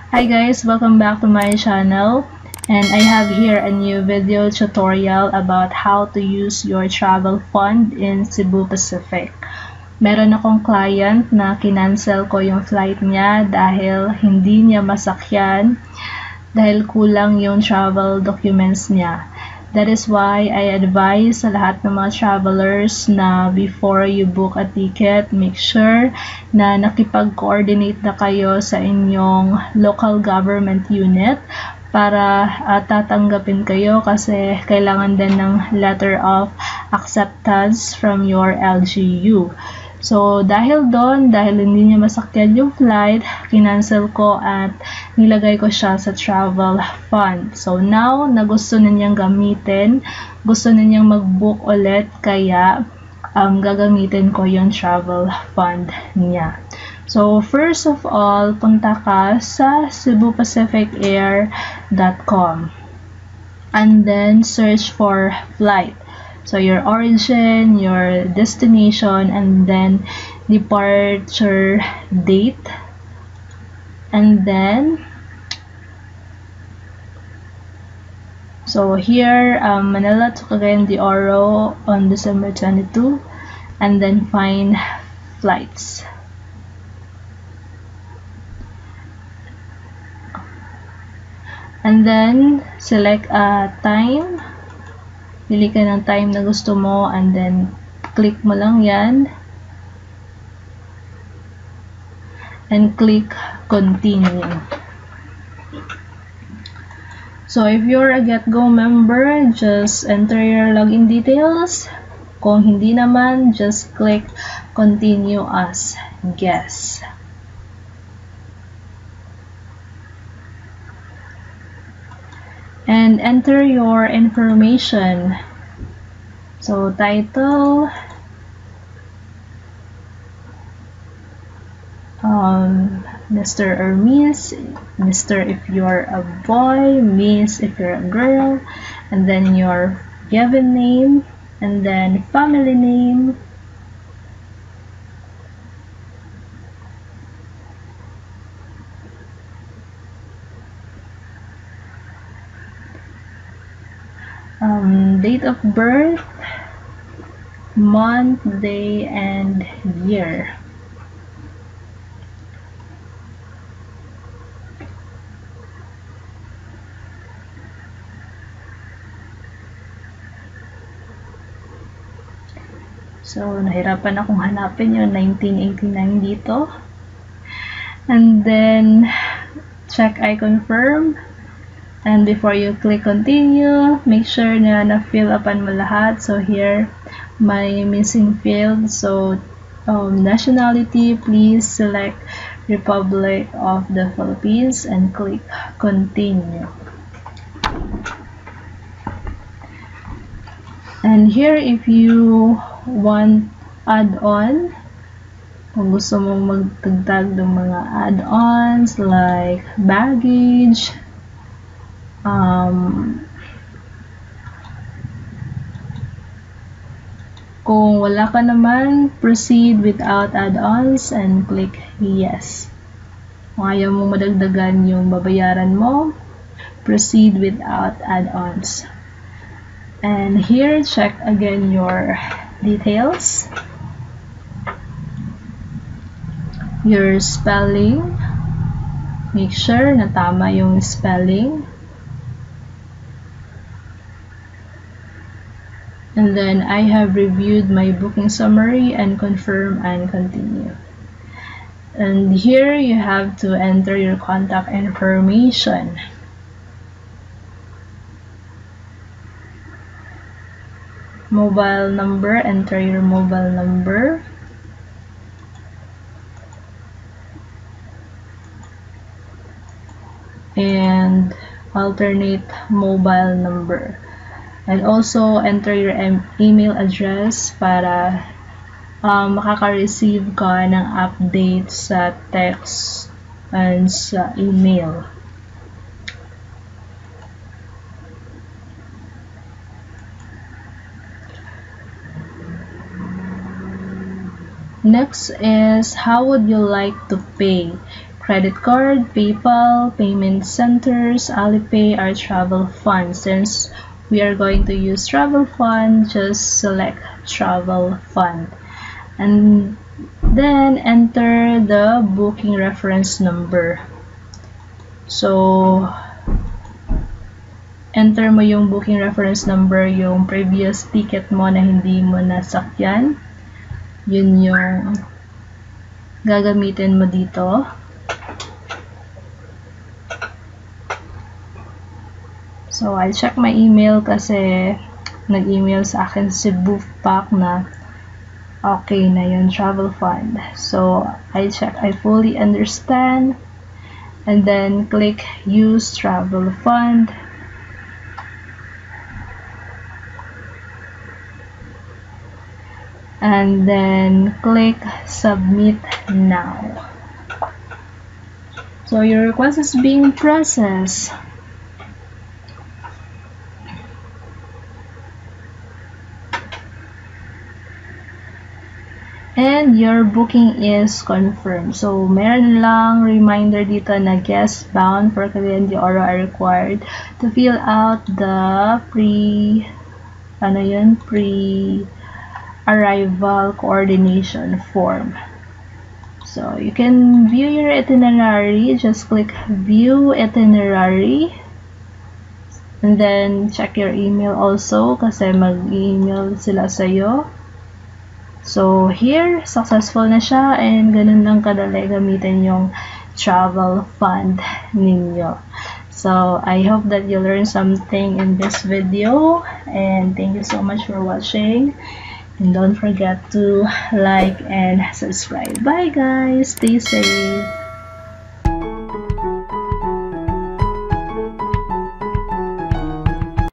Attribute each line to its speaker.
Speaker 1: Hi guys, welcome back to my channel, and I have here a new video tutorial about how to use your travel fund in Cebu Pacific. Meron akong client na kinancel ko yung flight niya dahil hindi niya masakyan dahil kulang yung travel documents niya. That is why I advise sa lahat ng mga travelers na before you book a ticket, make sure na nakipag-coordinate na kayo sa inyong local government unit para tatanggapin kayo kasi kailangan din ng letter of acceptance from your LGU. So, dahil hindi niya masakyan yung flight, kinancel ko at nilagay ko siya sa travel fund. So, now, na gusto na niyang gamitin, gusto na niyang mag-book ulit, kaya gagamitin ko yung travel fund niya. So, first of all, punta ka sa cebupacificair.com and then search for flight. So, your origin, your destination, and then departure date. And then, so here, Manila to Cagayan de Oro on December 22. And then find flights. And then, select a time. Pili ka ng time na gusto mo and then click mo lang yan and click continue. So if you're a GetGo member, just enter your login details. Kung hindi naman, just click continue as guest. And enter your information. So, title, Mr. or Miss, Mr. if you're a boy, Miss if you're a girl, and then your given name, and then family name, date of birth, month, day, and year. So, nahirapan akong hanapin yung 1989 dito. And then, check I confirm. And before you click continue, make sure na na-fill upan mo lahat. So here, may missing field. So nationality, please select Republic of the Philippines and click continue. And here, if you want add-on, kung gusto mong magdagdag ng mga add-ons like baggage, kung wala ka naman, proceed without add-ons and click yes. Kung ayaw mo madagdagan yung babayaran mo, proceed without add-ons. And here, check again your details, your spelling, make sure na tama yung spelling. And then I have reviewed my booking summary and confirm and continue. And here you have to enter your contact information. Mobile number, enter your mobile number. And alternate mobile number. And also, enter your email address para makaka-receive ka ng update sa text and sa email. Next is, how would you like to pay? credit card, PayPal, payment centers, Alipay are travel fund. Since we are going to use travel fund, just select travel fund. And then enter the booking reference number. So, enter mo yung booking reference number, yung previous ticket mo na hindi mo nasakyan. Yun yung gagamitin mo dito. So, I'll check my email kasi nag-email sa akin si Bookpack na okay na yun, travel fund. So, I check, I fully understand. And then, click use travel fund. And then, click submit now. So, your request is being processed. And your booking is confirmed. So, meron lang reminder dito na guests bound for Cagayan de Oro are required to fill out the pre-arrival coordination form. So, you can view your itinerary. Just click view itinerary. And then, check your email also kasi mag-email sila sa'yo. So, here, successful na siya and ganun lang kadali gamitin yung travel fund ninyo. So, I hope that you learned something in this video and thank you so much for watching. And don't forget to like and subscribe. Bye guys! Stay safe!